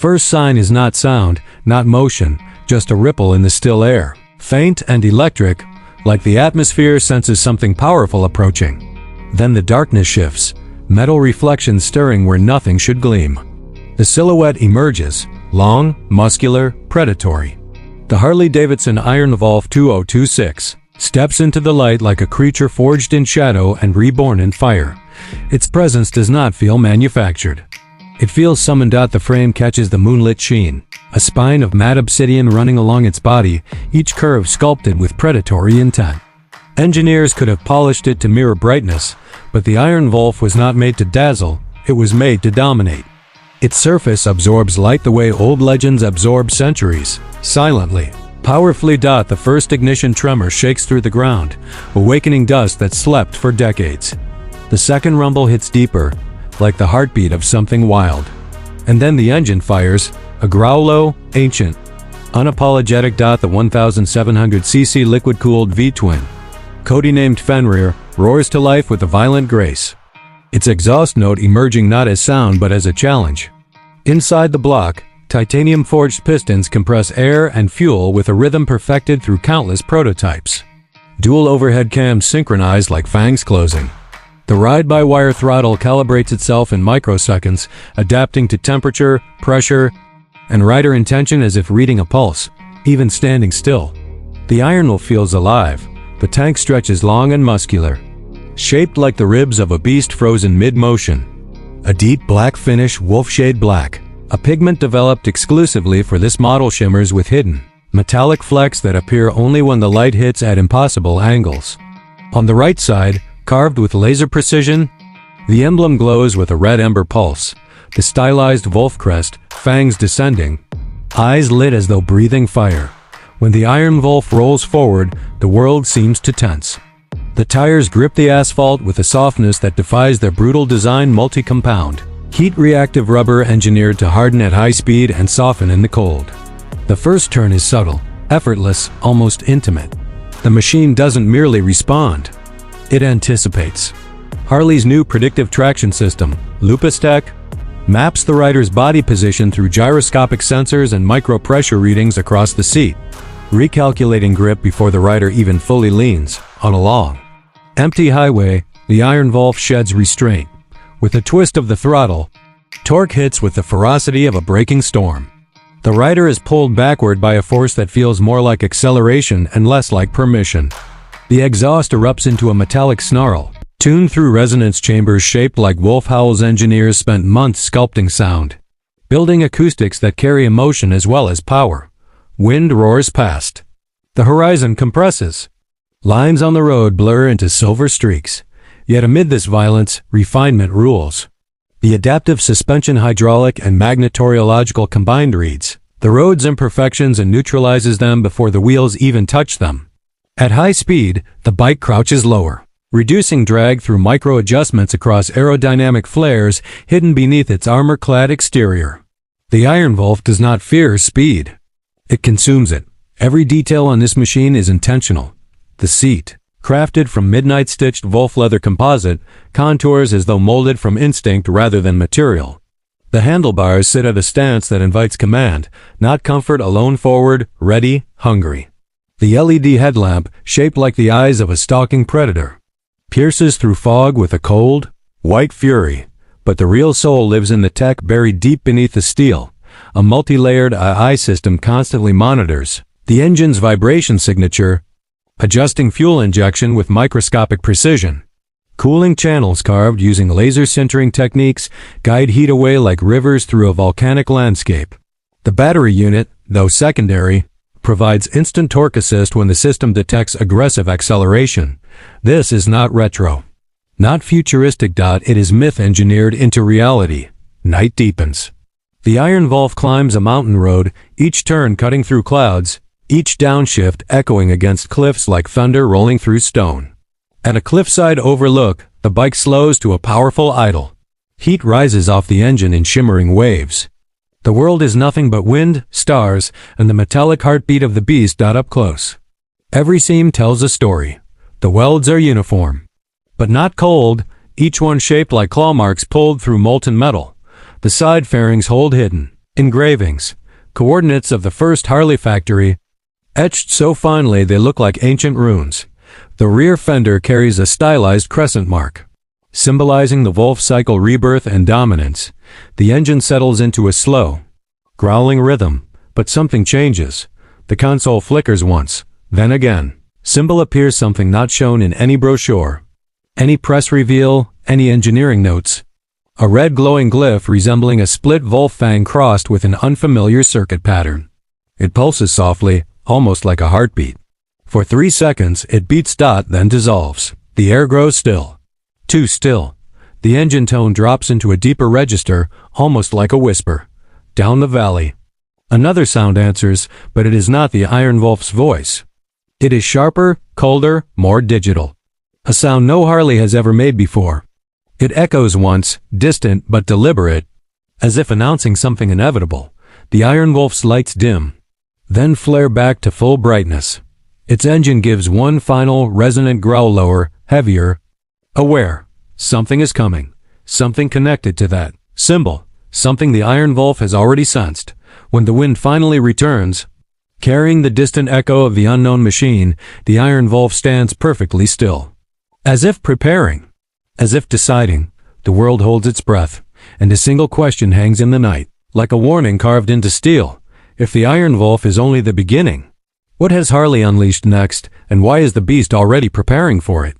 first sign is not sound, not motion, just a ripple in the still air. Faint and electric, like the atmosphere senses something powerful approaching. Then the darkness shifts, metal reflections stirring where nothing should gleam. The silhouette emerges, long, muscular, predatory. The Harley Davidson Iron Wolf 2026 steps into the light like a creature forged in shadow and reborn in fire. Its presence does not feel manufactured. It feels summoned. The frame catches the moonlit sheen, a spine of matte obsidian running along its body, each curve sculpted with predatory intent. Engineers could have polished it to mirror brightness, but the Iron Wolf was not made to dazzle, it was made to dominate. Its surface absorbs light the way old legends absorb centuries, silently, powerfully. The first ignition tremor shakes through the ground, awakening dust that slept for decades. The second rumble hits deeper, like the heartbeat of something wild. And then the engine fires, a growl low, ancient, unapologetic. The 1700cc liquid-cooled V-twin, codenamed Fenrir, roars to life with a violent grace. Its exhaust note emerging not as sound but as a challenge. Inside the block, titanium-forged pistons compress air and fuel with a rhythm perfected through countless prototypes. Dual overhead cams synchronize like fangs closing. The ride-by-wire throttle calibrates itself in microseconds, adapting to temperature, pressure, and rider intention as if reading a pulse, even standing still. The Iron Wolf feels alive. The tank stretches long and muscular, shaped like the ribs of a beast frozen mid-motion. A deep black finish, wolf shade black, a pigment developed exclusively for this model, shimmers with hidden, metallic flecks that appear only when the light hits at impossible angles. On the right side, carved with laser precision, the emblem glows with a red ember pulse, the stylized wolf crest, fangs descending, eyes lit as though breathing fire. When the Iron Wolf rolls forward, the world seems to tense. The tires grip the asphalt with a softness that defies their brutal design. Multi-compound, heat-reactive rubber engineered to harden at high speed and soften in the cold. The first turn is subtle, effortless, almost intimate. The machine doesn't merely respond, it anticipates. Harley's new predictive traction system, LupaStack, maps the rider's body position through gyroscopic sensors and micro-pressure readings across the seat, recalculating grip before the rider even fully leans. On a long, empty highway, the Iron Wolf sheds restraint. With a twist of the throttle, torque hits with the ferocity of a breaking storm. The rider is pulled backward by a force that feels more like acceleration and less like permission. The exhaust erupts into a metallic snarl, tuned through resonance chambers shaped like wolf howls. Engineers spent months sculpting sound, building acoustics that carry emotion as well as power. Wind roars past. The horizon compresses. Lines on the road blur into silver streaks. Yet amid this violence, refinement rules. The adaptive suspension, hydraulic and magnetoriological combined reads the road's imperfections and neutralizes them before the wheels even touch them. At high speed, the bike crouches lower, reducing drag through micro-adjustments across aerodynamic flares hidden beneath its armor-clad exterior. The Iron Wolf does not fear speed. It consumes it. Every detail on this machine is intentional. The seat, crafted from midnight-stitched wolf leather composite, contours as though molded from instinct rather than material. The handlebars sit at a stance that invites command, not comfort alone. Forward, ready, hungry. The LED headlamp, shaped like the eyes of a stalking predator, pierces through fog with a cold, white fury. But the real soul lives in the tech buried deep beneath the steel. A multi-layered AI system constantly monitors the engine's vibration signature, adjusting fuel injection with microscopic precision. Cooling channels carved using laser sintering techniques guide heat away like rivers through a volcanic landscape. The battery unit, though secondary, provides instant torque assist when the system detects aggressive acceleration. This is not retro, not futuristic. It is myth-engineered into reality. Night deepens. The Iron Wolf climbs a mountain road, each turn cutting through clouds, each downshift echoing against cliffs like thunder rolling through stone. At a cliffside overlook, the bike slows to a powerful idle. Heat rises off the engine in shimmering waves. The world is nothing but wind, stars, and the metallic heartbeat of the beast. Up close, every seam tells a story. The welds are uniform, but not cold, each one shaped like claw marks pulled through molten metal. The side fairings hold hidden, Engravings. Coordinates of the first Harley factory, etched so finely they look like ancient runes. The rear fender carries a stylized crescent mark, symbolizing the Wolf cycle rebirth and dominance. The engine settles into a slow, growling rhythm, but something changes. The console flickers once, then again. Symbol appears, something not shown in any brochure, any press reveal, any engineering notes. A red glowing glyph resembling a split Wolf fang crossed with an unfamiliar circuit pattern. It pulses softly, almost like a heartbeat. For 3 seconds it beats, then dissolves. The air grows still. Too still. The engine tone drops into a deeper register, almost like a whisper. Down the valley. Another sound answers, but it is not the Iron Wolf's voice. It is sharper, colder, more digital. A sound no Harley has ever made before. It echoes once, distant but deliberate, as if announcing something inevitable. The Iron Wolf's lights dim, then flare back to full brightness. Its engine gives one final, resonant growl, lower, heavier. Aware. Something is coming. Something connected to that symbol. Something the Iron Wolf has already sensed. When the wind finally returns, carrying the distant echo of the unknown machine, the Iron Wolf stands perfectly still. As if preparing. As if deciding. The world holds its breath, and a single question hangs in the night, like a warning carved into steel. If the Iron Wolf is only the beginning, what has Harley unleashed next, and why is the beast already preparing for it?